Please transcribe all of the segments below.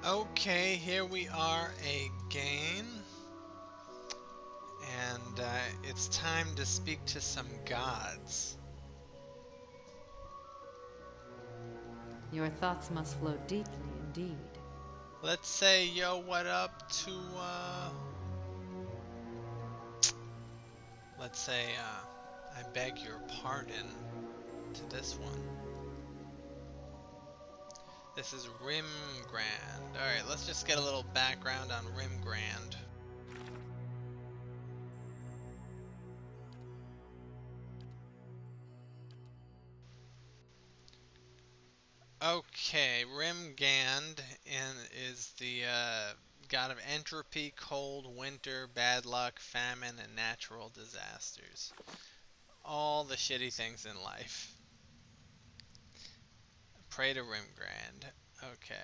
Okay, here we are again, and it's time to speak to some gods. Your thoughts must flow deeply indeed. Let's say, yo, what up to, let's say, I beg your pardon to this one. This is Rimgrand. Alright, let's just get a little background on Rimgrand. Okay, is the god of entropy, cold, winter, bad luck, famine, and natural disasters. All the shitty things in life. Pray to Rimgrand. Okay.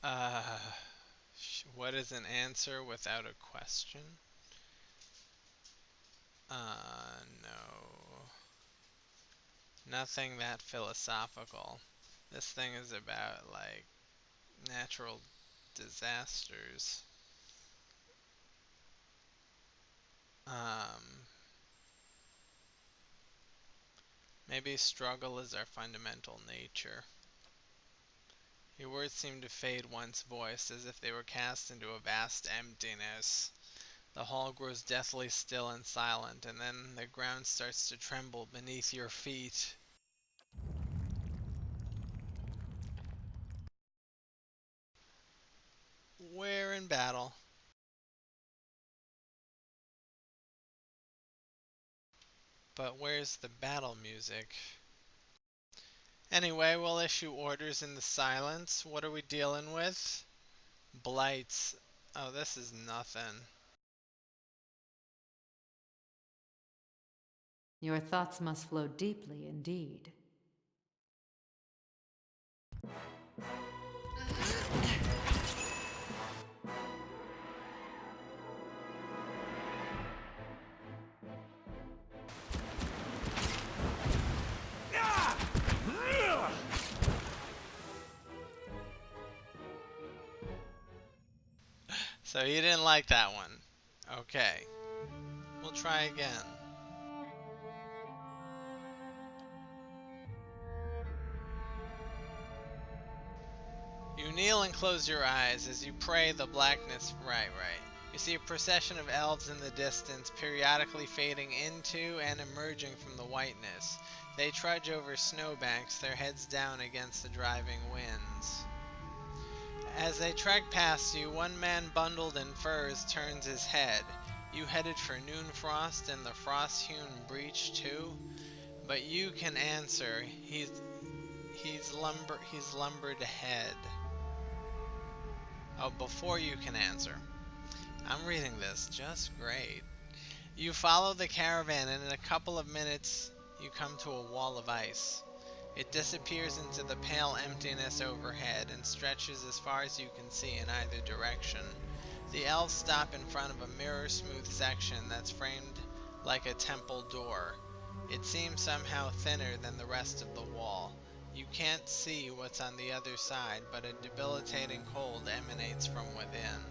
Uh, what is an answer without a question? No. Nothing that philosophical. This thing is about, like, natural disasters. Um, Maybe struggle is our fundamental nature. Your words seem to fade once voiced, as if they were cast into a vast emptiness. The hall grows deathly still and silent, and then the ground starts to tremble beneath your feet. We're in battle. But where's the battle music? Anyway, we'll issue orders in the silence. What are we dealing with? Blights. Oh, this is nothing. Your thoughts must flow deeply indeed. So you didn't like that one. Okay. We'll try again. You kneel and close your eyes as you pray the blackness. Right. You see a procession of elves in the distance, periodically fading into and emerging from the whiteness. They trudge over snowbanks, their heads down against the driving winds. As they trek past you, one man bundled in furs turns his head. You headed for noon frost and the frost-hewn breach too? But you can answer. He's lumbered ahead. Oh, before you can answer. I'm reading this just great. You follow the caravan, and in a couple of minutes, you come to a wall of ice. It disappears into the pale emptiness overhead and stretches as far as you can see in either direction. The elves stop in front of a mirror-smooth section that's framed like a temple door. It seems somehow thinner than the rest of the wall. You can't see what's on the other side, but a debilitating cold emanates from within.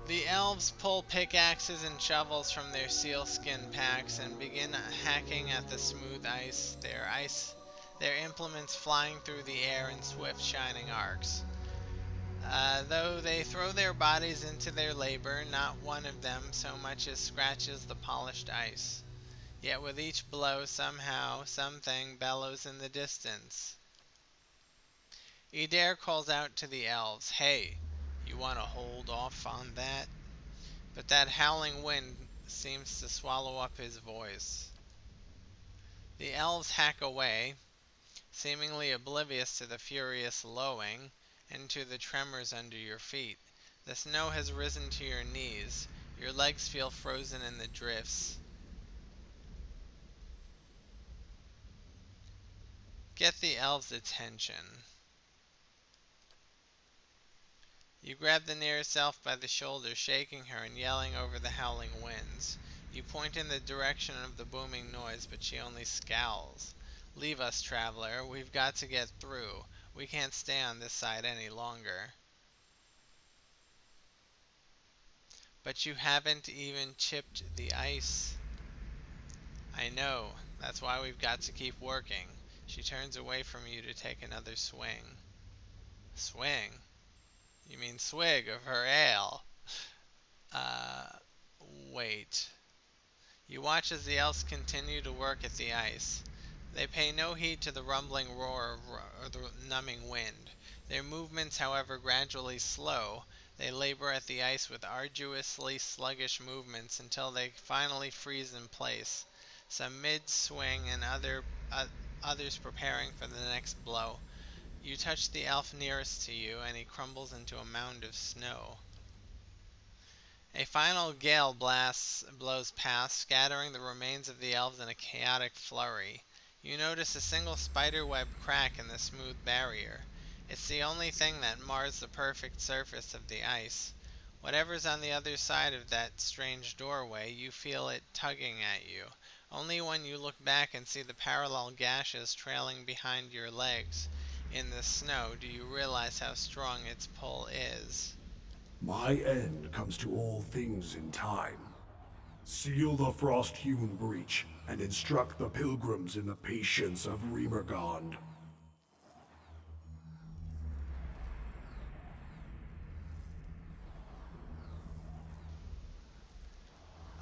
The elves pull pickaxes and shovels from their sealskin packs and begin hacking at the smooth their implements flying through the air in swift shining arcs. Though they throw their bodies into their labor, not one of them so much as scratches the polished ice. Yet with each blow, somehow, something bellows in the distance. Eder calls out to the elves, "Hey, you want to hold off on that?" But that howling wind seems to swallow up his voice. The elves hack away, seemingly oblivious to the furious lowing and to the tremors under your feet. The snow has risen to your knees. Your legs feel frozen in the drifts. Get the elves' attention. You grab the nearest elf by the shoulder, shaking her and yelling over the howling winds. You point in the direction of the booming noise, but she only scowls. Leave us, traveler. We've got to get through. We can't stay on this side any longer. But you haven't even chipped the ice. I know. That's why we've got to keep working. She turns away from you to take another swing. Swing? You mean swig of her ale. Uh, wait. You watch as the elves continue to work at the ice. They pay no heed to the rumbling roar or the numbing wind. Their movements, however, gradually slow. They labor at the ice with arduously sluggish movements until they finally freeze in place, some mid-swing and others preparing for the next blow. You touch the elf nearest to you, and he crumbles into a mound of snow. A final gale blows past, scattering the remains of the elves in a chaotic flurry. You notice a single spiderweb crack in the smooth barrier. It's the only thing that mars the perfect surface of the ice. Whatever's on the other side of that strange doorway, you feel it tugging at you. Only when you look back and see the parallel gashes trailing behind your legs in the snow do you realize how strong its pull is. My end comes to all things in time. Seal the frost-hewn breach, and instruct the pilgrims in the patience of Remergond.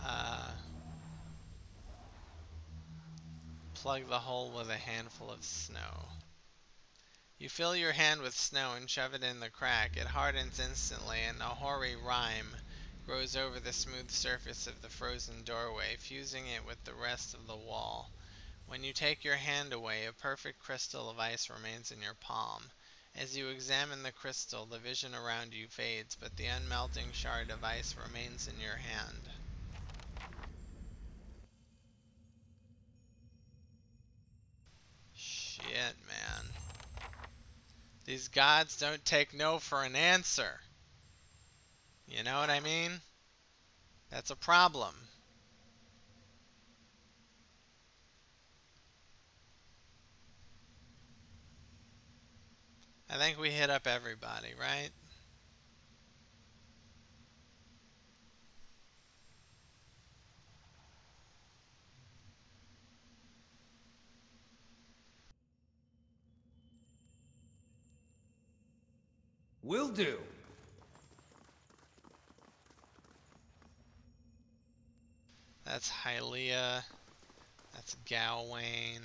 Uh, Plug the hole with a handful of snow. You fill your hand with snow and shove it in the crack. It hardens instantly, and a hoary rime grows over the smooth surface of the frozen doorway, fusing it with the rest of the wall. When you take your hand away, a perfect crystal of ice remains in your palm. As you examine the crystal, the vision around you fades, but the unmelting shard of ice remains in your hand. Shit, man. These gods don't take no for an answer. You know what I mean? That's a problem. I think we hit up everybody, right? Will do. That's Hylia. That's Gawain.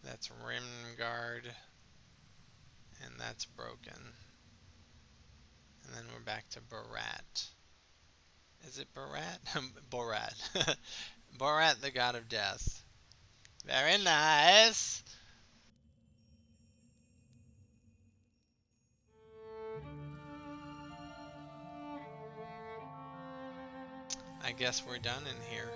That's Rimgard. And that's broken. And then we're back to Barat. Is it Barat? Borat. Borat, the god of death. Very nice. I guess we're done in here.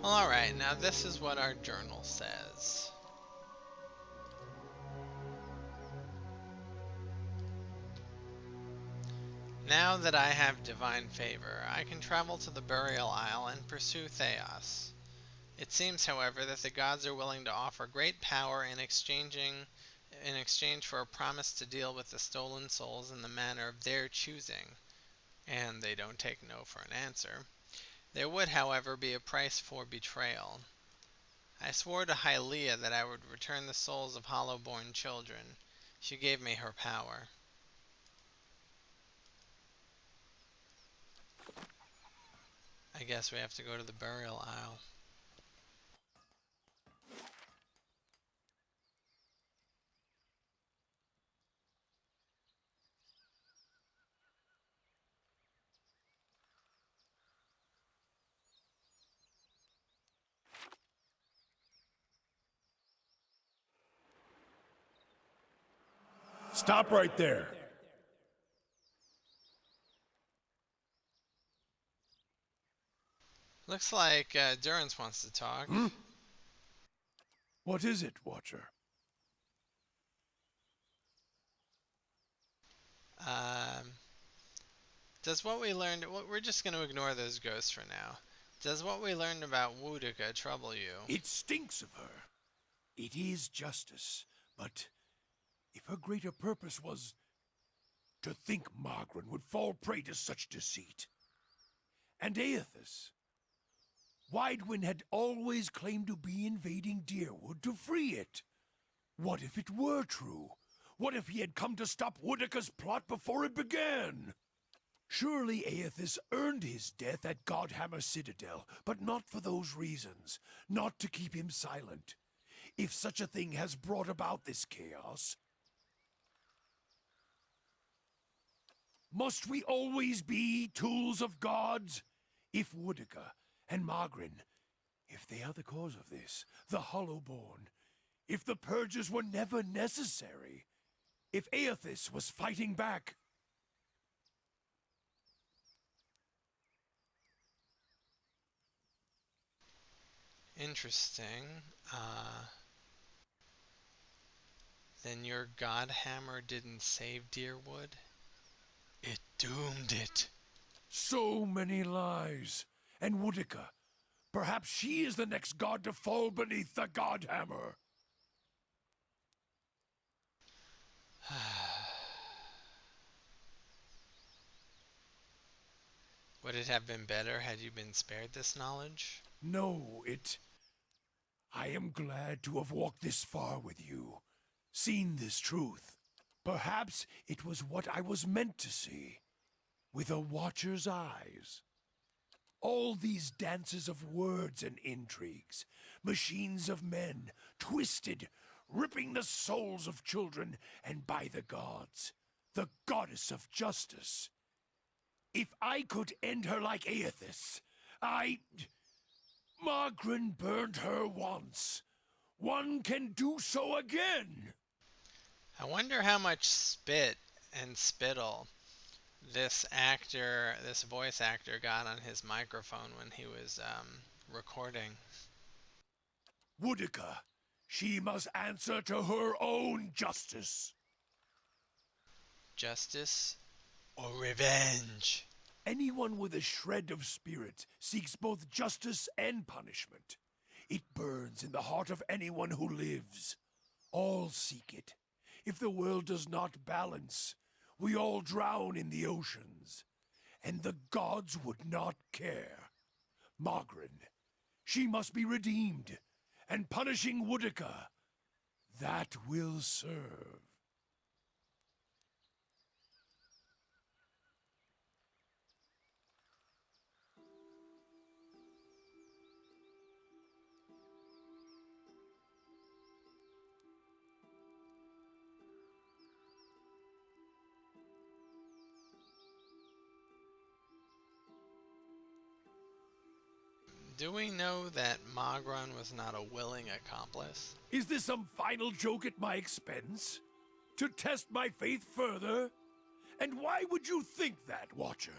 Well, alright, now this is what our journal says. Now that I have divine favor, I can travel to the burial isle and pursue Theos. It seems, however, that the gods are willing to offer great power in exchange for a promise to deal with the stolen souls in the manner of their choosing, and they don't take no for an answer. There would, however, be a price for betrayal. I swore to Hylia that I would return the souls of hollow-born children. She gave me her power. I guess we have to go to the burial aisle. Stop right there. Looks like Durance wants to talk. What is it, Watcher? Um, does what we learned... We're just going to ignore those ghosts for now. Does what we learned about Woudica trouble you? It stinks of her. It is justice, but if her greater purpose was to think Margaret would fall prey to such deceit. And Aethys, Widewin had always claimed to be invading Deerwood to free it. What if it were true? What if he had come to stop Woudica's plot before it began? Surely Aethys earned his death at Godhammer Citadel, but not for those reasons. Not to keep him silent. If such a thing has brought about this chaos, must we always be tools of gods? If Woudica and Margrin, if they are the cause of this, the Hollowborn, if the purges were never necessary, if Aethys was fighting back, Interesting. Then your God Hammer didn't save Deerwood? It doomed it. so many lies. And Woudica, perhaps she is the next god to fall beneath the Godhammer. Would it have been better had you been spared this knowledge? No, I am glad to have walked this far with you, seen this truth. Perhaps it was what I was meant to see, with a watcher's eyes. All these dances of words and intrigues, machines of men, twisted, ripping the souls of children, and by the gods, the goddess of justice. If I could end her like Aethys, Margrin burned her once. One can do so again. I wonder how much spit and spittle this voice actor got on his microphone when he was recording. Woudica, she must answer to her own justice. Justice or revenge? Anyone with a shred of spirit seeks both justice and punishment. It burns in the heart of anyone who lives. All seek it. If the world does not balance, we all drown in the oceans. And the gods would not care. Margrin, she must be redeemed. And punishing Woudica, that will serve. Do we know that Magron was not a willing accomplice? Is this some final joke at my expense? To test my faith further? And why would you think that, Watcher?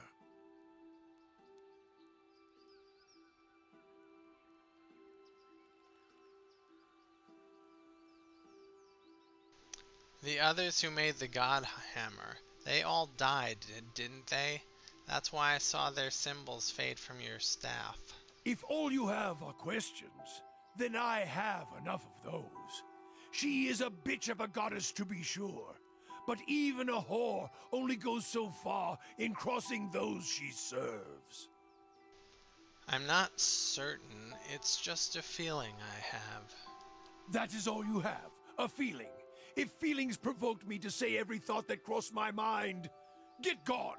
The others who made the God Hammer, they all died, didn't they? That's why I saw their symbols fade from your staff. If all you have are questions, then I have enough of those. She is a bitch of a goddess, to be sure, but even a whore only goes so far in crossing those she serves. I'm not certain, it's just a feeling I have. That is all you have, a feeling. If feelings provoked me to say every thought that crossed my mind, get gone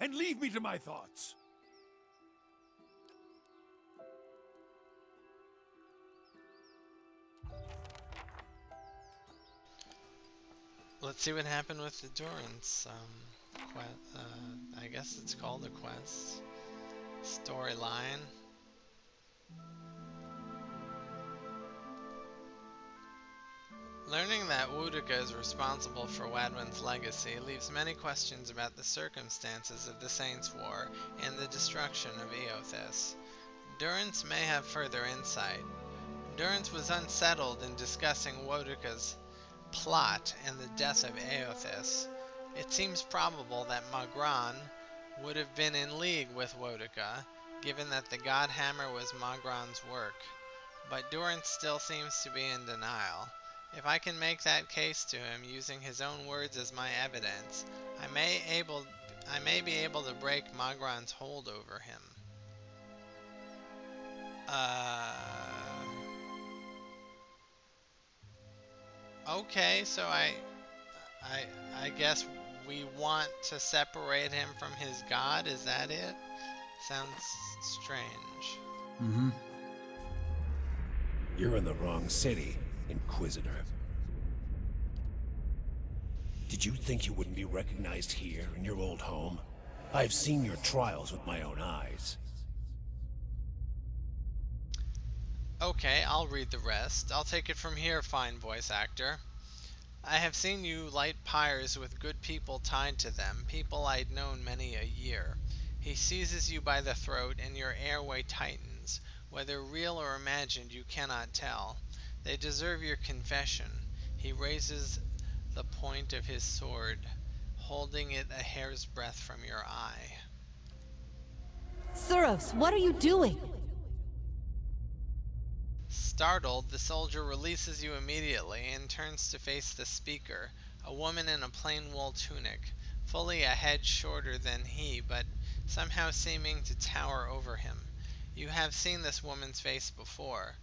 and leave me to my thoughts. Let's see what happened with the Durance. I guess it's called a quest. Storyline. Learning that Woudica is responsible for Wadwin's legacy leaves many questions about the circumstances of the Saints' War and the destruction of Eothas. Durance may have further insight. Durance was unsettled in discussing Woudica's plot and the death of Eothas. It seems probable that Magran would have been in league with Woudica, given that the God Hammer was Magran's work. But Durance still seems to be in denial. If I can make that case to him using his own words as my evidence, I may be able to break Magran's hold over him. Okay, so I guess we want to separate him from his god, is that it? Sounds strange. Mm-hmm. You're in the wrong city, Inquisitor. Did you think you wouldn't be recognized here in your old home? I've seen your trials with my own eyes. Okay, I'll read the rest. I'll take it from here, fine voice actor. I have seen you light pyres with good people tied to them, people I'd known many a year. He seizes you by the throat, and your airway tightens. Whether real or imagined, you cannot tell. They deserve your confession. He raises the point of his sword, holding it a hair's breadth from your eye. Soros, what are you doing? Startled, the soldier releases you immediately and turns to face the speaker, a woman in a plain wool tunic, fully a head shorter than he, but somehow seeming to tower over him. You have seen this woman's face before,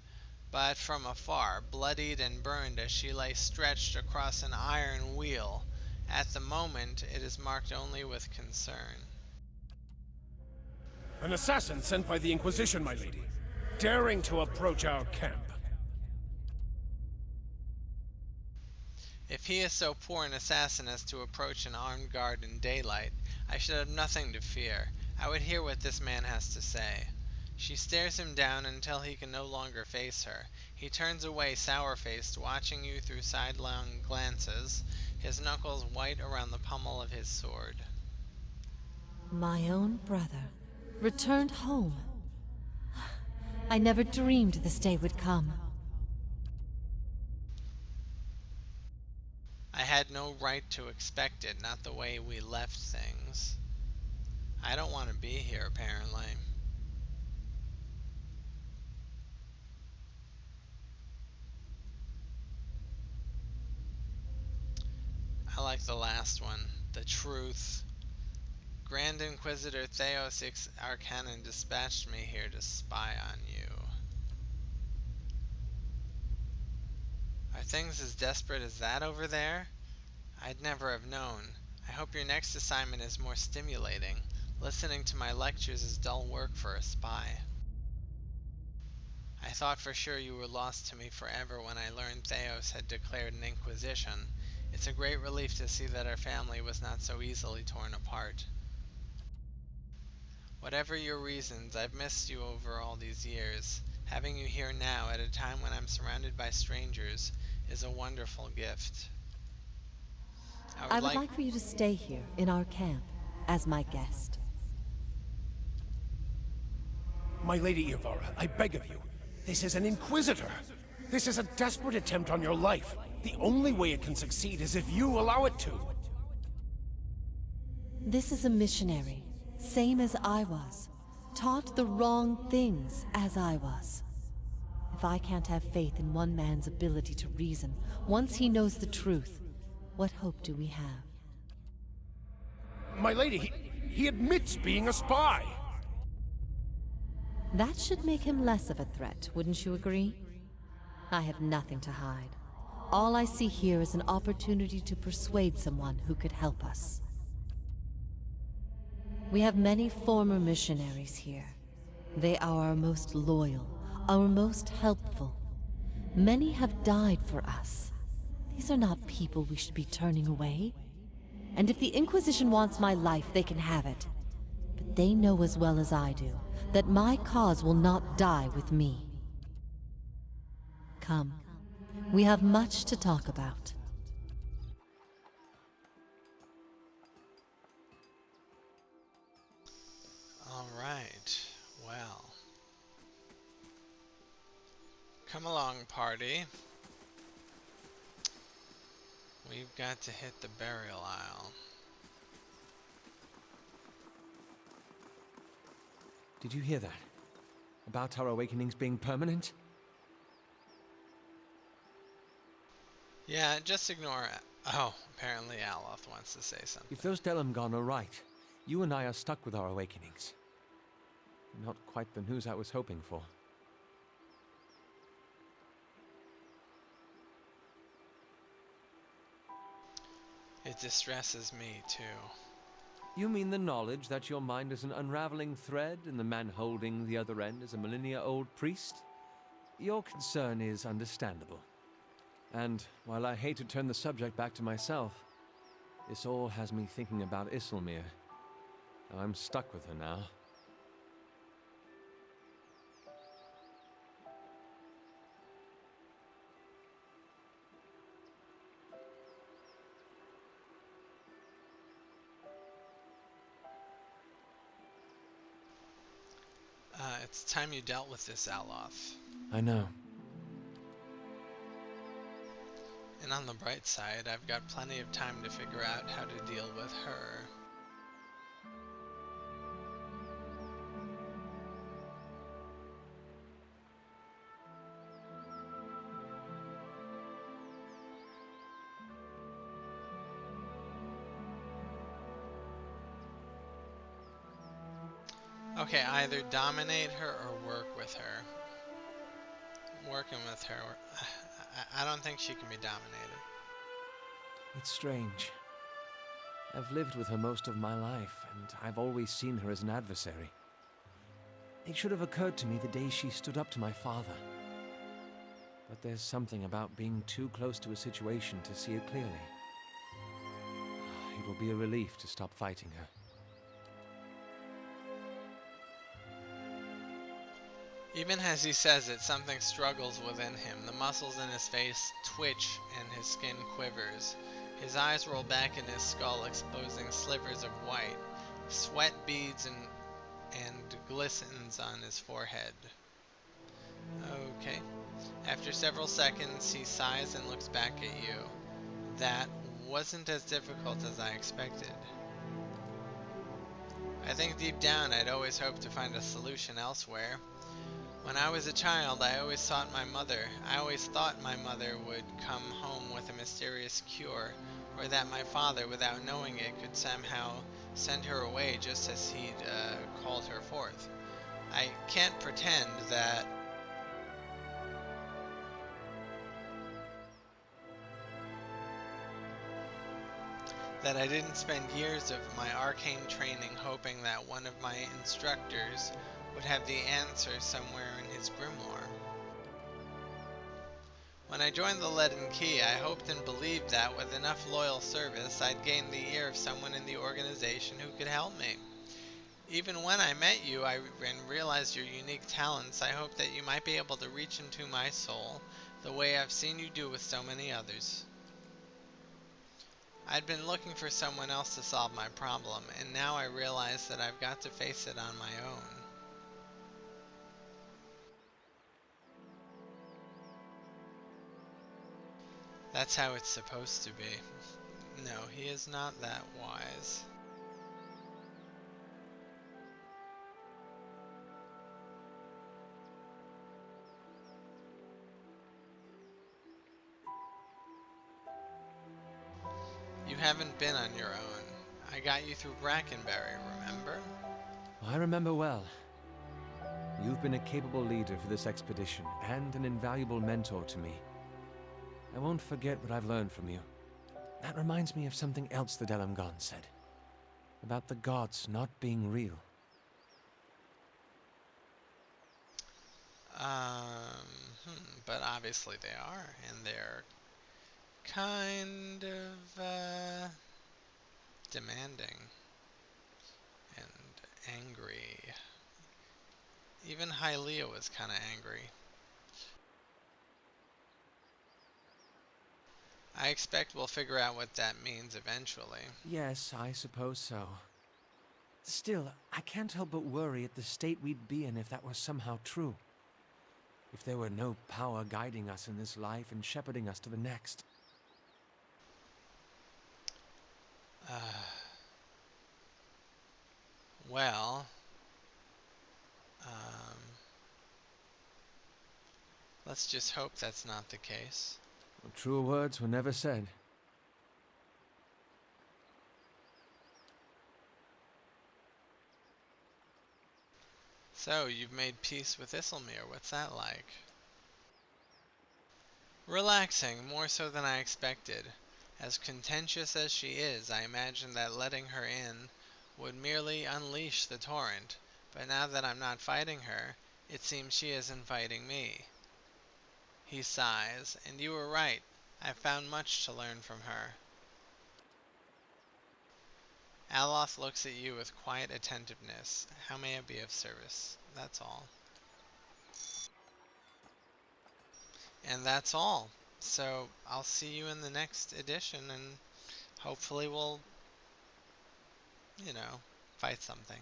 but from afar, bloodied and burned as she lay stretched across an iron wheel. At the moment, it is marked only with concern. An assassin sent by the Inquisition, my lady, daring to approach our camp. If he is so poor an assassin as to approach an armed guard in daylight, I should have nothing to fear. I would hear what this man has to say. She stares him down until he can no longer face her. He turns away sour-faced, watching you through sidelong glances, his knuckles white around the pommel of his sword. My own brother. Returned home. I never dreamed this day would come. I had no right to expect it, not the way we left things. I don't want to be here, apparently. I like the last one. The truth. Grand Inquisitor Theos Arcanon dispatched me here to spy on you. Are things as desperate as that over there? I'd never have known. I hope your next assignment is more stimulating. Listening to my lectures is dull work for a spy. I thought for sure you were lost to me forever when I learned Theos had declared an inquisition. It's a great relief to see that our family was not so easily torn apart. Whatever your reasons, I've missed you over all these years. Having you here now, at a time when I'm surrounded by strangers, is a wonderful gift. I would like for you to stay here, in our camp, as my guest. My Lady Ivara, I beg of you. This is an Inquisitor. This is a desperate attempt on your life. The only way it can succeed is if you allow it to. This is a missionary, same as I was. Taught the wrong things as I was. If I can't have faith in one man's ability to reason, once he knows the truth, what hope do we have? My lady, he admits being a spy. That should make him less of a threat, wouldn't you agree? I have nothing to hide. All I see here is an opportunity to persuade someone who could help us. We have many former missionaries here. They are our most loyal, our most helpful. Many have died for us. These are not people we should be turning away. And if the Inquisition wants my life, they can have it. But they know as well as I do that my cause will not die with me. Come, we have much to talk about. All right. Well. Come along, party. We've got to hit the burial aisle. Did you hear that? About our awakenings being permanent? Yeah, just ignore it. Oh, apparently Aloth wants to say something. If those Delamgon are right, you and I are stuck with our awakenings. Not quite the news I was hoping for. It distresses me, too. You mean the knowledge that your mind is an unraveling thread and the man holding the other end is a millennia-old priest? Your concern is understandable. And while I hate to turn the subject back to myself, this all has me thinking about Isilmir. I'm stuck with her now. It's time you dealt with this, Aloth. I know. And on the bright side, I've got plenty of time to figure out how to deal with her. Okay, either dominate her or work with her. Working with her, I don't think she can be dominated. It's strange. I've lived with her most of my life, and I've always seen her as an adversary. It should have occurred to me the day she stood up to my father. But there's something about being too close to a situation to see it clearly. It will be a relief to stop fighting her. Even as he says it, something struggles within him. The muscles in his face twitch and his skin quivers. His eyes roll back in his skull, exposing slivers of white. Sweat beads and glistens on his forehead. Okay. After several seconds, he sighs and looks back at you. That wasn't as difficult as I expected. I think deep down I'd always hoped to find a solution elsewhere. When I was a child, I always thought my mother would come home with a mysterious cure, or that my father, without knowing it, could somehow send her away just as he'd called her forth. I can't pretend that I didn't spend years of my arcane training hoping that one of my instructors would have the answer somewhere in his grimoire. When I joined the Leaden Key, I hoped and believed that with enough loyal service, I'd gain the ear of someone in the organization who could help me. Even when I met you and realized your unique talents, I hoped that you might be able to reach into my soul the way I've seen you do with so many others. I'd been looking for someone else to solve my problem, and now I realize that I've got to face it on my own. That's how it's supposed to be. No, he is not that wise. You haven't been on your own. I got you through Brackenberry, remember? I remember well. You've been a capable leader for this expedition, and an invaluable mentor to me. I won't forget what I've learned from you. That reminds me of something else the Delamgon said. About the gods not being real. But obviously they are, and they're kind of demanding and angry. Even Hylia was kind of angry. I expect we'll figure out what that means eventually. Yes, I suppose so. Still, I can't help but worry at the state we'd be in if that was somehow true. If there were no power guiding us in this life and shepherding us to the next. Well, um, let's just hope that's not the case. Well, truer words were never said. So, you've made peace with Isilmir. What's that like? Relaxing, more so than I expected. As contentious as she is, I imagined that letting her in would merely unleash the torrent, but now that I'm not fighting her, it seems she isn't fighting me. He sighs, and you were right. I've found much to learn from her. Aloth looks at you with quiet attentiveness. How may I be of service? That's all. And that's all. So I'll see you in the next edition, and hopefully we'll, fight something.